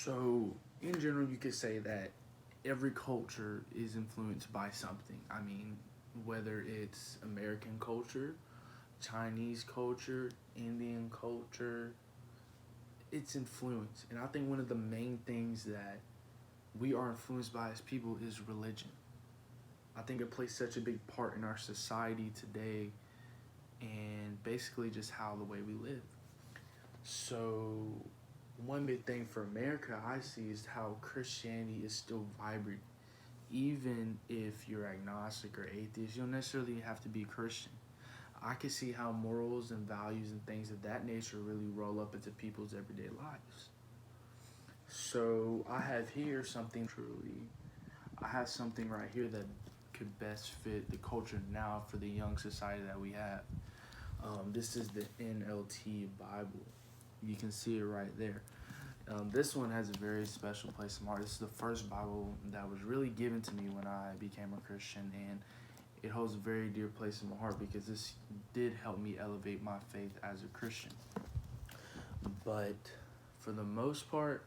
So, in general, you could say that every culture is influenced by something. I mean, whether it's American culture, Chinese culture, Indian culture, it's influence. And I think one of the main things that we are influenced by as people is religion. I think it plays such a big part in our society today and basically just how the way we live. So, one big thing for America I see is how Christianity is still vibrant. Even if you're agnostic or atheist, you don't necessarily have to be a Christian. I can see how morals and values and things of that nature really roll up into people's everyday lives. So I have here something truly, I have something right here that could best fit the culture now for the young society that we have. This is the NLT Bible. You can see it right there. This one has a very special place in my heart. This is the first Bible that was really given to me when I became a Christian, and it holds a very dear place in my heart because this did help me elevate my faith as a Christian. But for the most part,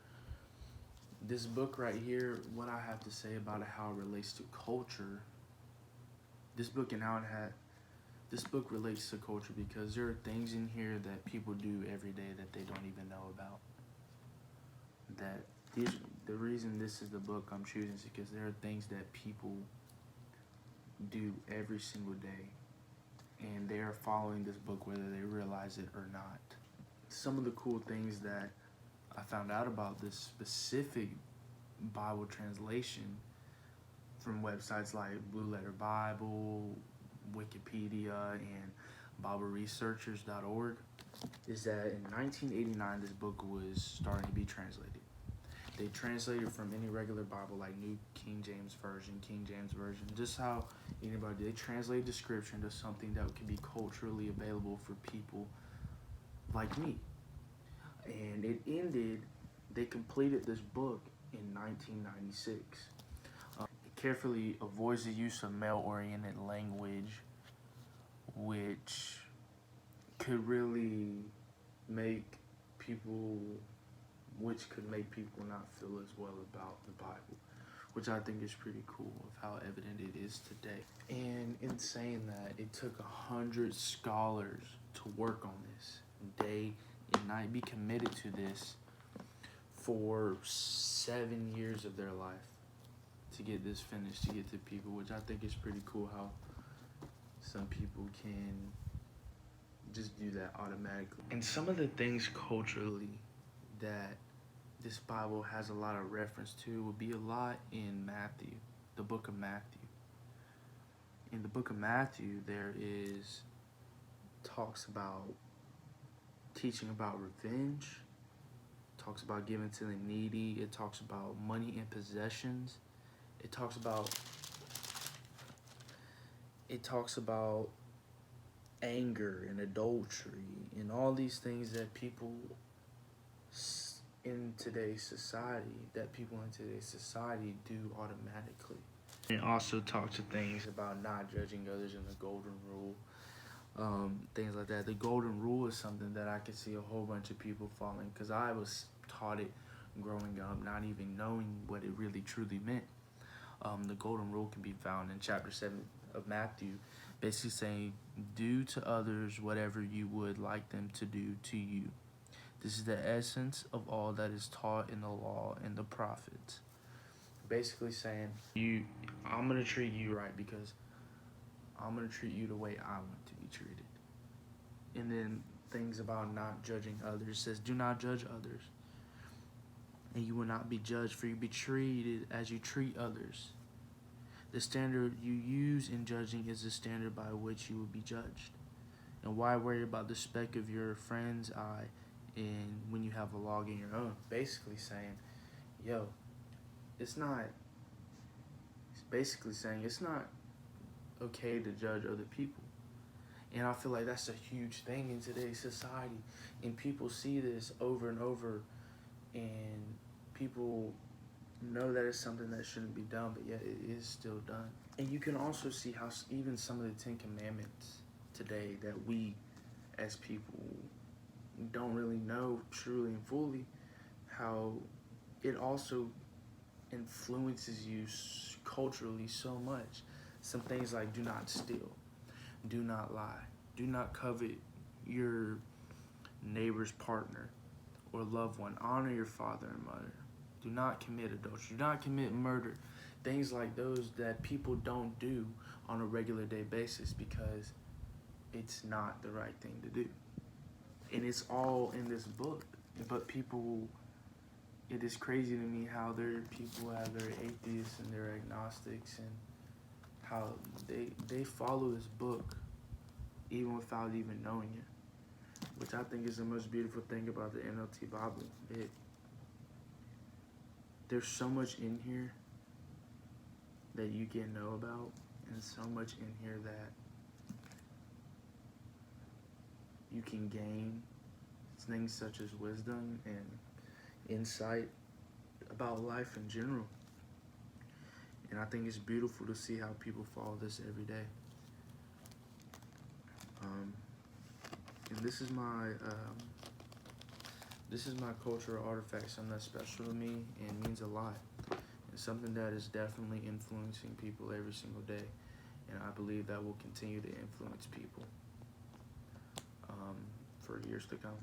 this book right here, what I have to say about it, how it relates to culture, this book and how it had, this book relates to culture because there are things in here that people do every day that they don't even know about. That the reason this is the book I'm choosing is because there are things that people do every single day, and they are following this book whether they realize it or not. Some of the cool things that I found out about this specific Bible translation from websites like Blue Letter Bible, Wikipedia, and BibleResearchers.org is that in 1989 this book was starting to be translated. They translated from any regular Bible like New King James Version, just how anybody, they translated the scripture into something that could be culturally available for people like me. And it ended, they completed this book in 1996. It carefully avoids the use of male-oriented language, which could really make people, which could make people not feel as well about the Bible, which I think is pretty cool of how evident it is today. And in saying that, it took 100 scholars to work on this day and night, be committed to this for 7 years of their life to get this finished, to get to people, which I think is pretty cool how some people can just do that automatically. And some of the things culturally that this Bible has a lot of reference to would be a lot in Matthew, the book of Matthew. In the book of Matthew, there is talks about teaching about revenge, talks about giving to the needy, it talks about money and possessions, it talks about anger and adultery and all these things that people in today's society do automatically. It also talks to things about not judging others in the golden rule, things like that. The golden rule is something that I could see a whole bunch of people following because I was taught it growing up, not even knowing what it really truly meant. The golden rule can be found in chapter 7 of Matthew, basically saying, do to others whatever you would like them to do to you. This is the essence of all that is taught in the law and the prophets. Basically saying, I'm going to treat you right because I'm going to treat you the way I want to be treated. And then things about not judging others says, do not judge others. And you will not be judged, for you be treated as you treat others. The standard you use in judging is the standard by which you will be judged. And why worry about the speck of your friend's eye and when you have a log in your own? Basically saying, it's not okay to judge other people. And I feel like that's a huge thing in today's society. And people see this over and over, and people know that it's something that shouldn't be done, but yet it is still done. And you can also see how even some of the 10 Commandments today that we as people don't really know truly and fully, how it also influences you culturally so much. Some things like do not steal, do not lie, do not covet your neighbor's partner or loved one, honor your father and mother, do not commit adultery, do not commit murder. Things like those that people don't do on a regular day basis because it's not the right thing to do. And it's all in this book. But people, it is crazy to me how there are people have their atheists and their agnostics and how they follow this book even without even knowing it, which I think is the most beautiful thing about the NLT Bible. There's so much in here that you can know about, and so much in here that you can gain things such as wisdom and insight about life in general. And I think it's beautiful to see how people follow this every day. And this is my cultural artifact, something that's special to me and means a lot. It's something that is definitely influencing people every single day, and I believe that will continue to influence people for years to come.